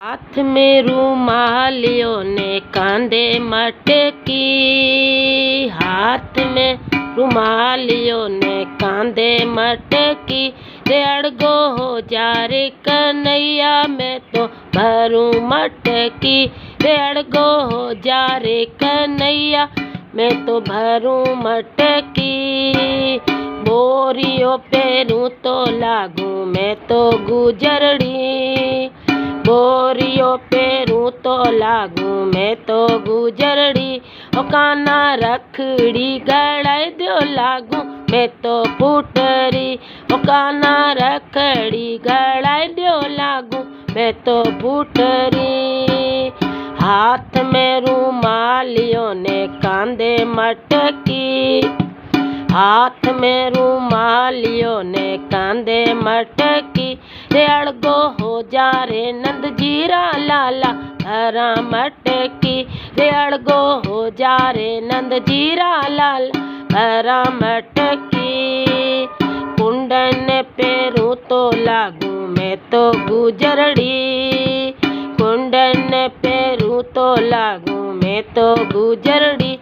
हाथ में रुमालियों ने कांधे मटकी। हाथ में रुमालियों ने कांधे मटकी। रे अड़गो हो जा रे कन्हैया मैं तो भरूं मटकी। रे अड़गो हो जा रे कन्हैया मैं तो भरूं मटकी। बोरियो पेरूं तो लागूं मैं तो गुजरड़ी। बोरियो पेरूं तो लागूं मैं तो गुजरड़ी। ओ काना रखड़ी गड़ाई दो लागूं मैं तो फूटरी। ओ काना रखड़ी गड़ाई दो लागूं मैं तो फूटरी। हाथ में रुमालियों ने कांधे मटकी। हाथ में रुमालियों ने कांधे मटकी। रे अड़गो हो जा रे नंद जीरा लाला भरा मटकी। रे अड़गो हो जा रे नंद जीरा लाला भरा मटकी। कुंडन पेरूं तो लागूं मैं तो गुजरड़ी। कुंडन पेरूं तो लागूं मैं तो गुजरड़ी।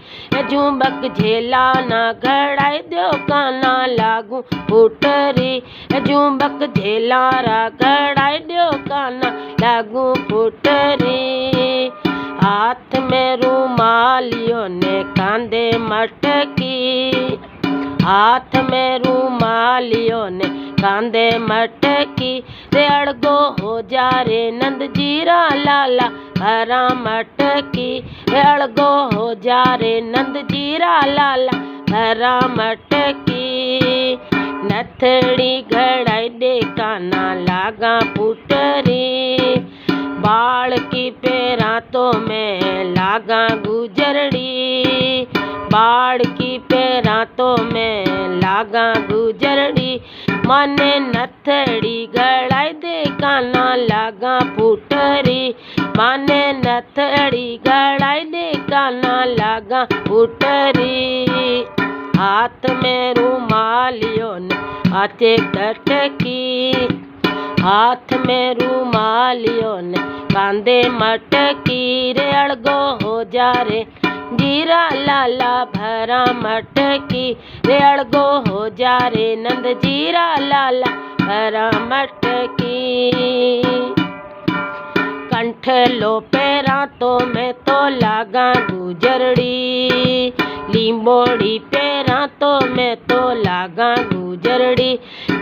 झुंबक झेला ना घड़ाई दो काना लागूं फूटरी। झुंबक झेला रा घड़ाई दो काना लागूं फूटरी। हाथ में रुमालियों ने कांधे मटकी। हाथ में रुमालियों ने कांधे मटकी। रे अड़गो हो जा रे नंद जीरा लाला भरा मटकी। रे अड़गो हो जा रे नंद जीरा लाला भरा मटकी। नथड़ी घड़ाई दे काना लागा फूटरी। बाल की पेरा तो मैं लागा गुजरड़ी। बाड़ की पेरा तो मैं लागा गुजरड़ी। माने नथड़ी गड़ाई दे काना लागा फूटरी। माने नथड़ी गड़ाई दे काना लागा फूटरी। हाथ में रुमालियों ने आते टटकी। हाथ में रुमालियों ने कांधे मटकी। रे अड़गो हो जा रे जीरा लाला भरा मटकी। रे अड़गो हो जा रे नंद जीरा लाला भरा मटकी। कंठ लो पेरा तो मैं तो लागा गुजरड़ी। लींबोड़ी पेरा तो मैं तो लागा गुजरड़ी।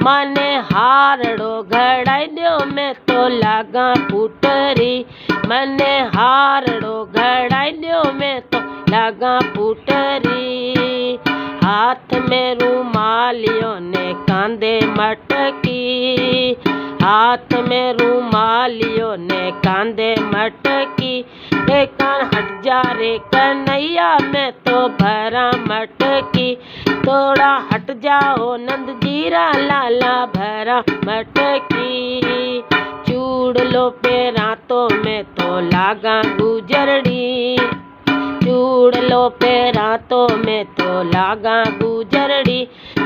माने हारड़ो घड़ाई दो मैं तो लागा फूटरी। मने हारड़ो घड़ाई दो मैं तो लागा फूटरी। हाथ में रुमालियों ने कांधे मटकी। हाथ में रुमालियों ने कांधे मटकी। रे कान हट जा रे कन्हैया मैं तो भरा मटकी। थोड़ा हट जाओ नंद जीरा लाला भरा मटकी। चूड़ लो पेरा तो मैं तो लागा गुजरड़ी। चूड़ लो पेरा तो मैं तो लागा गुजरड़ी।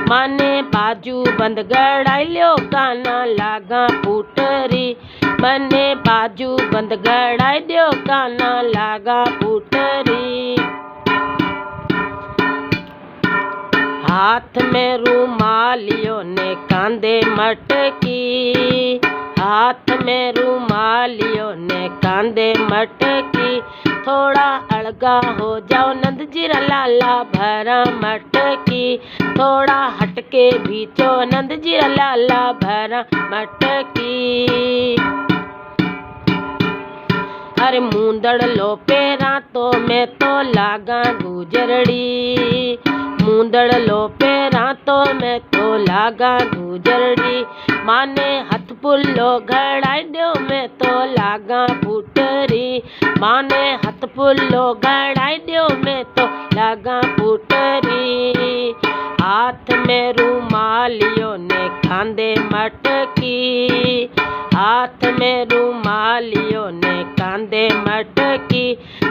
माने बाजू बंद गड़ाई लो काना लागा फूटरी। मने बाजू बंद गड़ाई दो काना लागा फूटरी। हाथ में रुमालियों ने कांधे मटकी। हाथ में रुमालियों ने कांधे मटकी। थोड़ा अलगा हो जाओ नंद जीरा लाला भरा मटकी। थोड़ा हटके बीचो नंद जीरा लाला भरा मटकी। अरे मूंदड़ लो पेरा तो मैं तो लागा गुजरड़ी। मूंदड़ लो पेरा तो मैं तो लागा गुजरड़ी। माने हथ पुल्लो घड़ाई दो मैं तो लागा फूटरी। माने हथ पुल्लो घड़ाई दो मैं तो लागा फूटरी। हाथ में रुमालियों ने कांधे मटकी। हाथ में रुमालियों ने कांधे मटकी।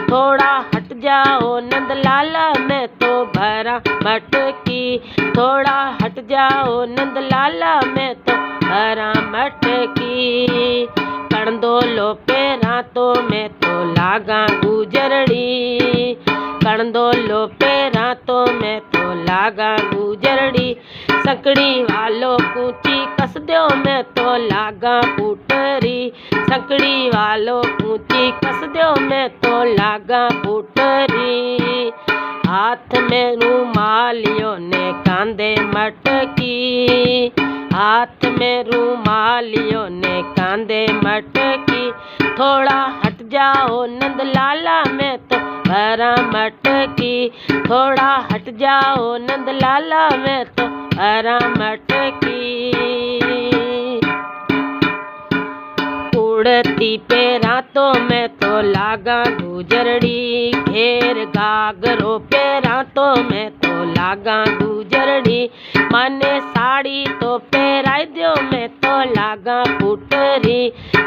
थोड़ा हट जाओ नंद लाला मैं तो भरा मटकी। थोड़ा हट जाओ नंद लाला मैं तो भरा मटकी। कण दो लो पैरा तो मैं तो लागा गुजरड़ी, कण दो लो पैरा तो मैं तो लागा गुजरड़ी। सकड़ी वालो कूची कस दो मैं तो लागा पुटरी, सकड़ी वालो कूची कस दो मैं तो लागा पुटरी। हाथ में रूमालियों ने कांधे मटकी, हाथ में रूमालियों ने कांधे मटकी। थोड़ा हट जाओ नंद लाला मैं तो भरा मटकी, थोड़ा हट जाओ नंद लाला मैं तो भरा मटकी। उड़ती पैरा तो मैं तो लागा गुजरड़ी, घेर गागरो पैरा तो मैं तो लागा गुजरड़ी। मने साड़ी तो पहराई दो मैं तो लागा पुटरी,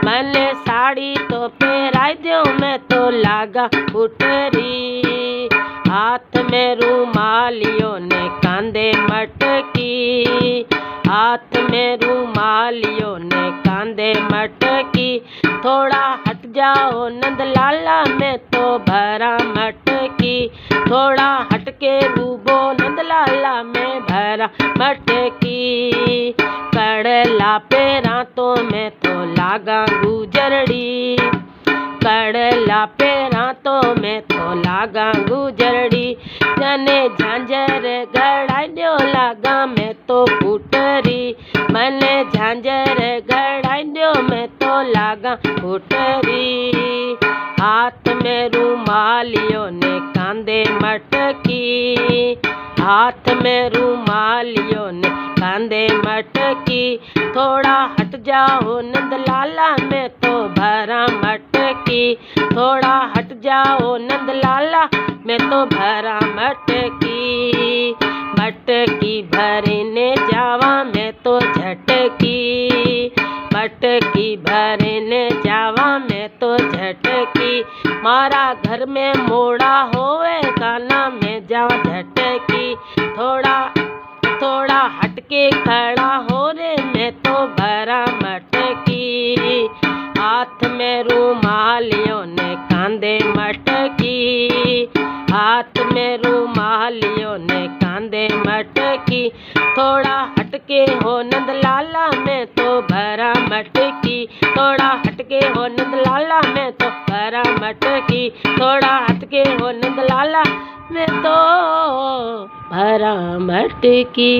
मने साड़ी तो पहराई दो मैं तो लागा पुटरी। हाथ में रूमालियों ने कांधे मटकी, हाथ में रूमालियों ने कांधे मटकी। थोड़ा हट जाओ नंद लाला मैं तो भरा मटकी, थोड़ा हट के डूबो नंद लाला मैं भरा मटकी। कड़ला पैरा तो मैं तो लागा गुजरड़ी, कड़ला पैरा तो मैं तो लागा गुजरड़ी। जने झांझर गड़ाई दो लागा मैं तो पुटरी, मने झांझर गड़ाई दो मैं तो लागा पुटरी। हाथ में रूमालियों ने कांधे मटकी, हाथ में रूमालियों ने कांधे मटकी। थोड़ा हट जाओ नंद लाला मैं तो भरा मटकी, थोड़ा हट जाओ नंद लाला मैं तो भरा मटकी। मटकी भरने जावा मैं तो झटकी, मटकी भरने जावा मैं तो झटकी। मारा घर में मोड़ा होवे गाना में जावा झटकी। थोड़ा थोड़ा हटके खड़ा हो रे मैं तो भरा मटकी। हाथ में रूमालियों ने कांधे मटकी, हाथ में रूमालियों ने कांधे मटकी। थोड़ा हटके हो नंद लाला मैं तो भरा मटकी, थोड़ा हटके हो नंद लाला मैं तो भरा मटकी, थोड़ा हटके हो नंद लाला मैं तो भरा मटकी।